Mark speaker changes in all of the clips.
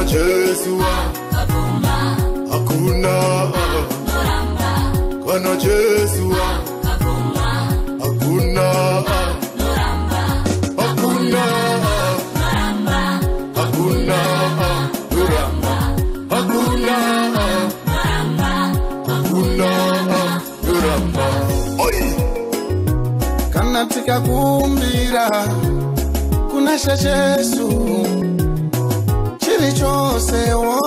Speaker 1: Yesu
Speaker 2: kavuma,
Speaker 1: hakuna
Speaker 2: noramba,
Speaker 1: Bwana Yesu
Speaker 2: kavuma,
Speaker 1: hakuna
Speaker 2: noramba,
Speaker 1: hakuna
Speaker 2: noramba,
Speaker 1: hakuna
Speaker 2: noramba,
Speaker 1: hakuna
Speaker 2: noramba,
Speaker 1: hakuna uramba. Oi
Speaker 3: kanatika kumbira kuna Yesu chiri chose wo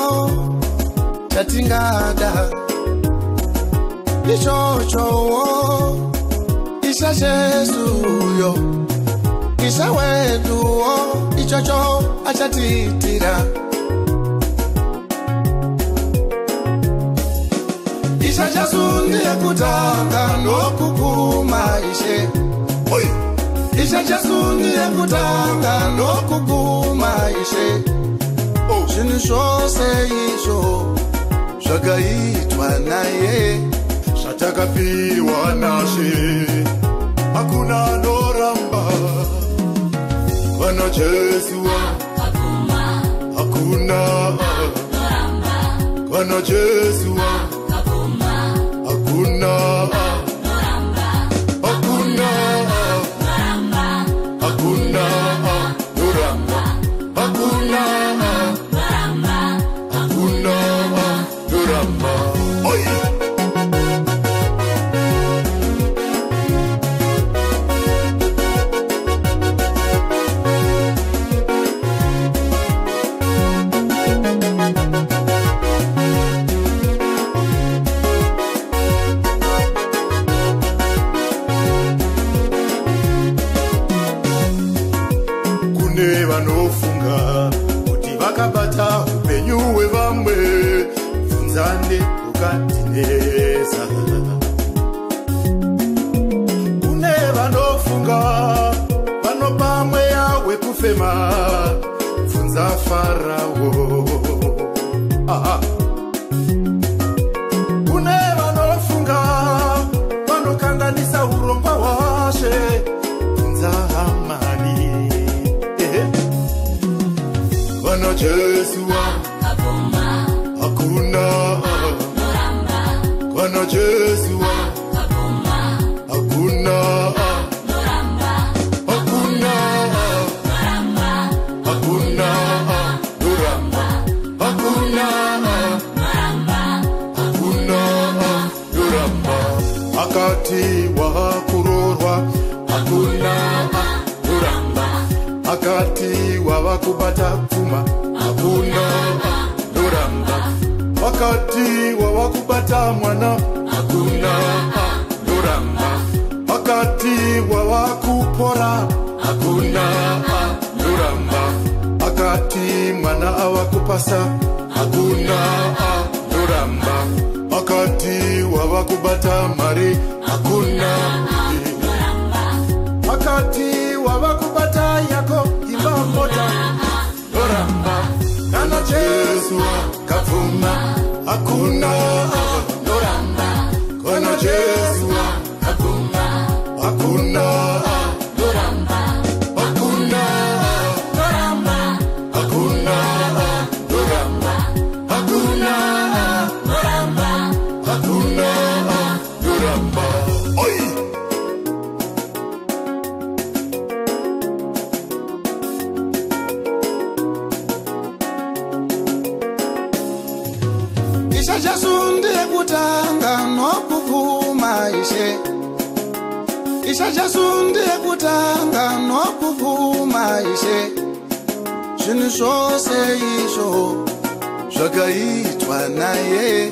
Speaker 3: chatingada ichocho wo isha Yesu yo isha wetu wo ichocho achatitira isha Yesu ndiye kutanga nokukuma ishe.
Speaker 1: oi
Speaker 3: Isha Yesu ndiye kutanga nokukuma ishe. Zvinhu zvose izvo zvakaitwa naye
Speaker 1: zvatakapiwa naShe hakuna noramba. Bwana Yesu
Speaker 2: kavuma,
Speaker 1: hakuna
Speaker 2: noramba,
Speaker 1: Bwana Yesu
Speaker 2: kavuma,
Speaker 1: hakuna
Speaker 2: noramba,
Speaker 1: hakuna
Speaker 2: noramba,
Speaker 1: hakuna uramba hakuna
Speaker 2: noramba,
Speaker 1: hakuna uramba. Oi kune vanofunga kuti vakabata upenyu hwevamwe, bvunzane ukatinesa. Kune vanofunga vanopa mweya wekufema, bvunza Farao. Kune vanofunga vanokanganisa urongwa hwaShe, bvunza Hamani. Bwana Yesu
Speaker 2: kavuma,
Speaker 1: hakuna
Speaker 2: noramba,
Speaker 1: Bwana Yesu
Speaker 2: kavuma,
Speaker 1: hakuna
Speaker 2: noramba,
Speaker 1: hakuna
Speaker 2: noramba,
Speaker 1: hakuna uramba hakuna
Speaker 2: noramba,
Speaker 1: hakuna uramba. Akati wakurorwa hakuna uramba, akati wavakubata pfuma hakuna uramba, wakati wavakubata mwana hakuna uramba, wakati wavakupora hakuna uramba, akati mwana awakupasa hakuna uramba, wakati wavakubata mari hakuna wakati wavakubata yako imamota uramba. Kana Yesu kavuma hakuna uramba. Kana Yesu
Speaker 2: kavuma,
Speaker 1: hakuna
Speaker 2: noramba,
Speaker 1: hakuna
Speaker 2: noramba,
Speaker 1: hakuna uramba hakuna
Speaker 2: noramba,
Speaker 1: hakuna uramba. Oi
Speaker 3: Isha Yesu ndiye kutanga nokukuma ishe. Isha Yesu ndiye kutanga nokukuma ishe. Zvinhu zvose izvo zvakaitwa naye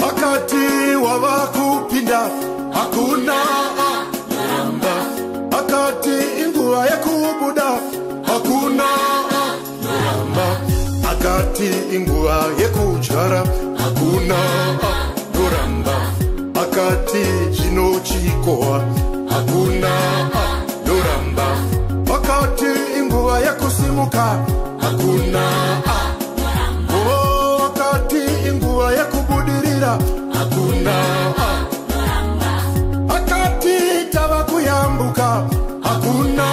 Speaker 1: akati wavakupinda hakuna uramba, akati inguva yekubuda hakuna uramba, akati inguva yekudyara hakuna uramba, akati zvinochikohwa hakuna uramba, akati inguva yekusimuka hakuna wakati inguva yekubudirira hakuna, akati tava kuyambuka hakuna,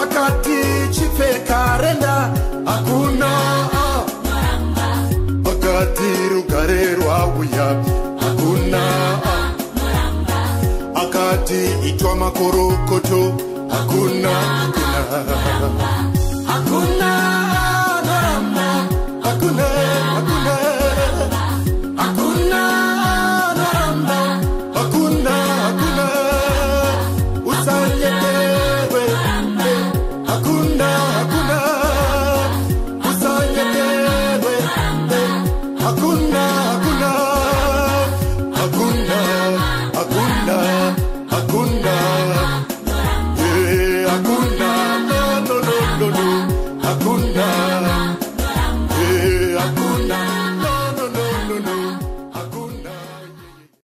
Speaker 1: akati chipfeka renda akati rugare rwauya hakuna, akati itwa makorokoto hakuna,
Speaker 2: hakuna